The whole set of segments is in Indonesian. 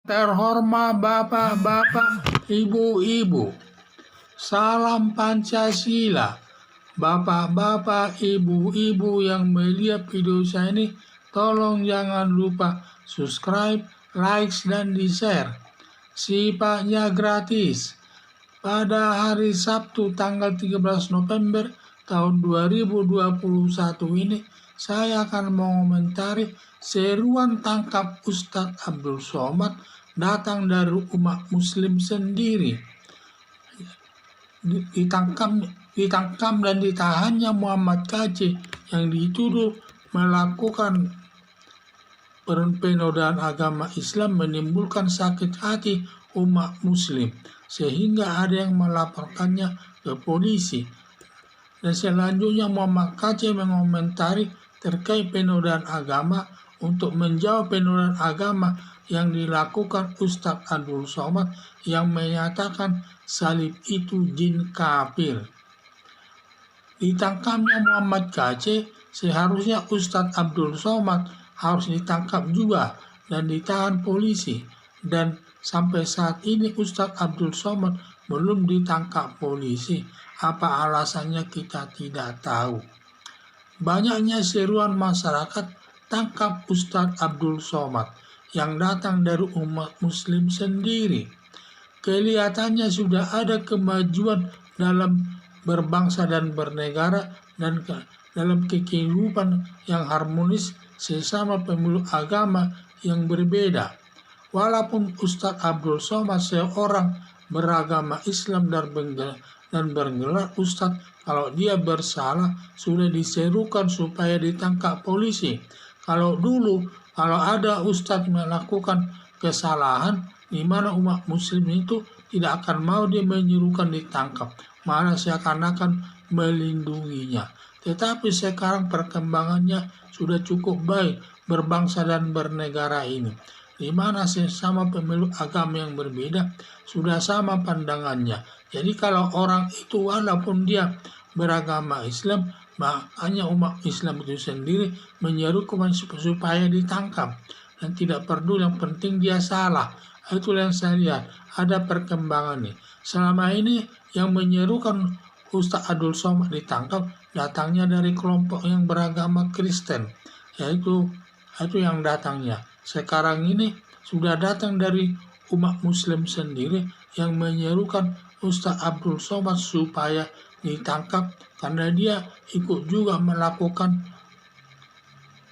Terhormat bapak-bapak, ibu-ibu, salam Pancasila. Bapak-bapak, ibu-ibu yang melihat video saya ini, tolong jangan lupa subscribe, like, dan di-share. Sifatnya gratis. Pada hari Sabtu tanggal 13 November tahun 2021 ini, saya akan mengomentari seruan tangkap Ustadz Abdul Somad datang dari umat muslim sendiri. Ditangkap dan ditahannya Muhammad Kc yang dituduh melakukan penodaan agama Islam menimbulkan sakit hati umat muslim sehingga ada yang melaporkannya ke polisi. Dan selanjutnya Muhammad Kc mengomentari terkait penodaan agama untuk menjawab penodaan agama yang dilakukan Ustadz Abdul Somad yang menyatakan salib itu jin kafir. Ditangkapnya Muhammad Kc, seharusnya Ustadz Abdul Somad harus ditangkap juga dan ditahan polisi. Dan sampai saat ini Ustadz Abdul Somad belum ditangkap polisi. Apa alasannya kita tidak tahu. Banyaknya seruan masyarakat tangkap Ustadz Abdul Somad yang datang dari umat muslim sendiri. Kelihatannya sudah ada kemajuan dalam berbangsa dan bernegara dan dalam kehidupan yang harmonis sesama pemeluk agama yang berbeda. Walaupun Ustadz Abdul Somad seorang beragama Islam dan bergelar Ustadz, kalau dia bersalah sudah diserukan supaya ditangkap polisi. Kalau ada Ustadz melakukan kesalahan di mana umat muslim itu tidak akan mau dia menyerukan ditangkap, malah seakan-akan melindunginya. Tetapi sekarang perkembangannya sudah cukup baik berbangsa dan bernegara ini, di mana sesama pemeluk agama yang berbeda sudah sama pandangannya. Jadi kalau orang itu walaupun dia beragama Islam, makanya umat Islam itu sendiri menyerukan supaya ditangkap dan tidak peduli, yang penting dia salah. Itulah yang saya lihat ada perkembangan nih. Selama ini yang menyerukan Ustadz Abdul Somad ditangkap datangnya dari kelompok yang beragama Kristen, yaitu yang datangnya. Sekarang ini sudah datang dari umat muslim sendiri yang menyerukan Ustadz Abdul Somad supaya ditangkap karena dia ikut juga melakukan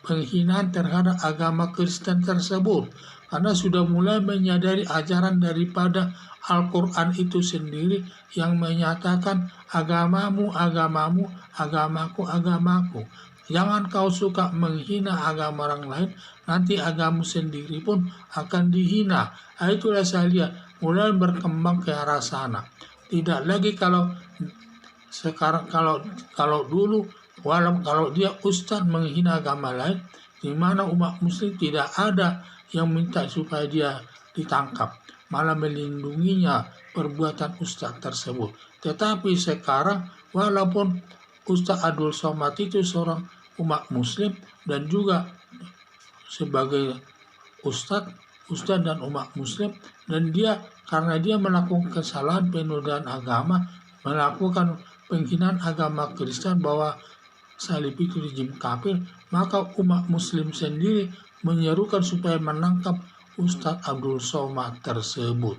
penghinaan terhadap agama Kristen tersebut, karena sudah mulai menyadari ajaran daripada Al-Quran itu sendiri yang menyatakan agamamu, agamamu, agamaku, agamaku. Jangan kau suka menghina agama orang lain, nanti agamamu sendiri pun akan dihina. Itulah saya lihat mulai berkembang ke arah sana. Tidak lagi kalau sekarang kalau dulu kalau dia ustadz menghina agama lain, di mana umat muslim tidak ada yang minta supaya dia ditangkap, malah melindunginya perbuatan ustadz tersebut. Tetapi sekarang walaupun Ustadz Abdul Somad itu seorang umat muslim dan juga sebagai ustadz dan umat muslim, dan karena dia melakukan kesalahan penodaan agama, melakukan penghinaan agama Kristen bahwa salib itu jin kafir, maka umat muslim sendiri menyerukan supaya menangkap Ustadz Abdul Somad tersebut.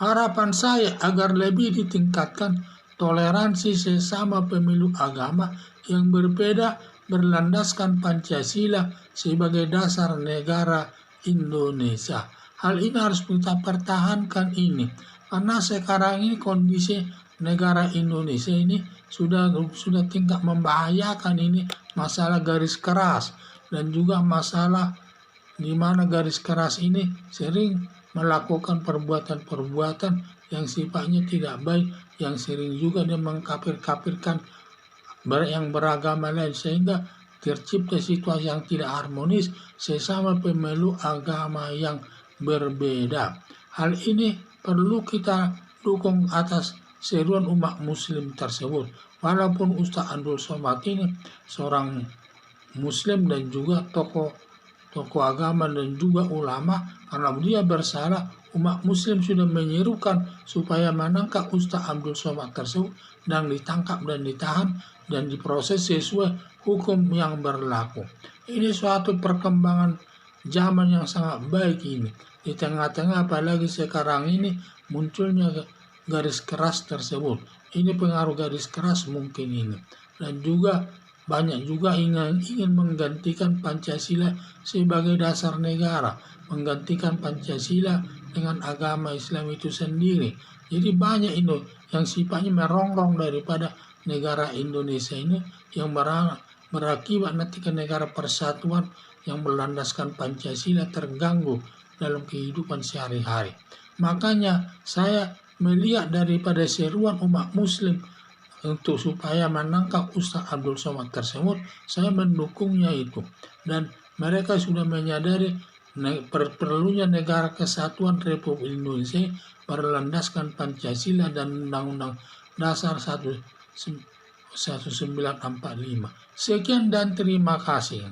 Harapan saya agar lebih ditingkatkan toleransi sesama pemeluk agama yang berbeda berlandaskan Pancasila sebagai dasar negara Indonesia. Hal ini harus kita pertahankan ini, karena sekarang ini kondisi negara Indonesia ini sudah tingkat membahayakan ini, masalah garis keras dan juga masalah di mana garis keras ini sering melakukan perbuatan-perbuatan yang sifatnya tidak baik, yang sering juga dia mengkafir-kafirkan yang beragama lain, sehingga tercipta situasi yang tidak harmonis sesama pemeluk agama yang berbeda. Hal ini perlu kita dukung atas seruan umat muslim tersebut. Walaupun Ustadz Abdul Somad ini seorang muslim dan juga tokoh tokoh agama dan juga ulama, karena dia bersalah. Umat muslim sudah menyerukan supaya menangkap Ustaz Abdul Somad tersebut dan ditangkap dan ditahan dan diproses sesuai hukum yang berlaku. Ini suatu perkembangan zaman yang sangat baik ini. Di tengah-tengah apalagi sekarang ini munculnya garis keras tersebut. Ini pengaruh garis keras mungkin ini. Dan juga banyak juga ingin menggantikan Pancasila sebagai dasar negara, menggantikan Pancasila dengan agama Islam itu sendiri. Jadi banyak ini yang sifatnya merongrong daripada negara Indonesia ini yang berakibat nanti ke negara persatuan yang berlandaskan Pancasila terganggu dalam kehidupan sehari-hari. Makanya saya melihat daripada seruan umat muslim untuk supaya menangkap Ustaz Abdul Somad tersebut, saya mendukungnya itu. Dan mereka sudah menyadari perlunya negara kesatuan Republik Indonesia berlandaskan Pancasila dan Undang-Undang Dasar 1945. Sekian dan terima kasih.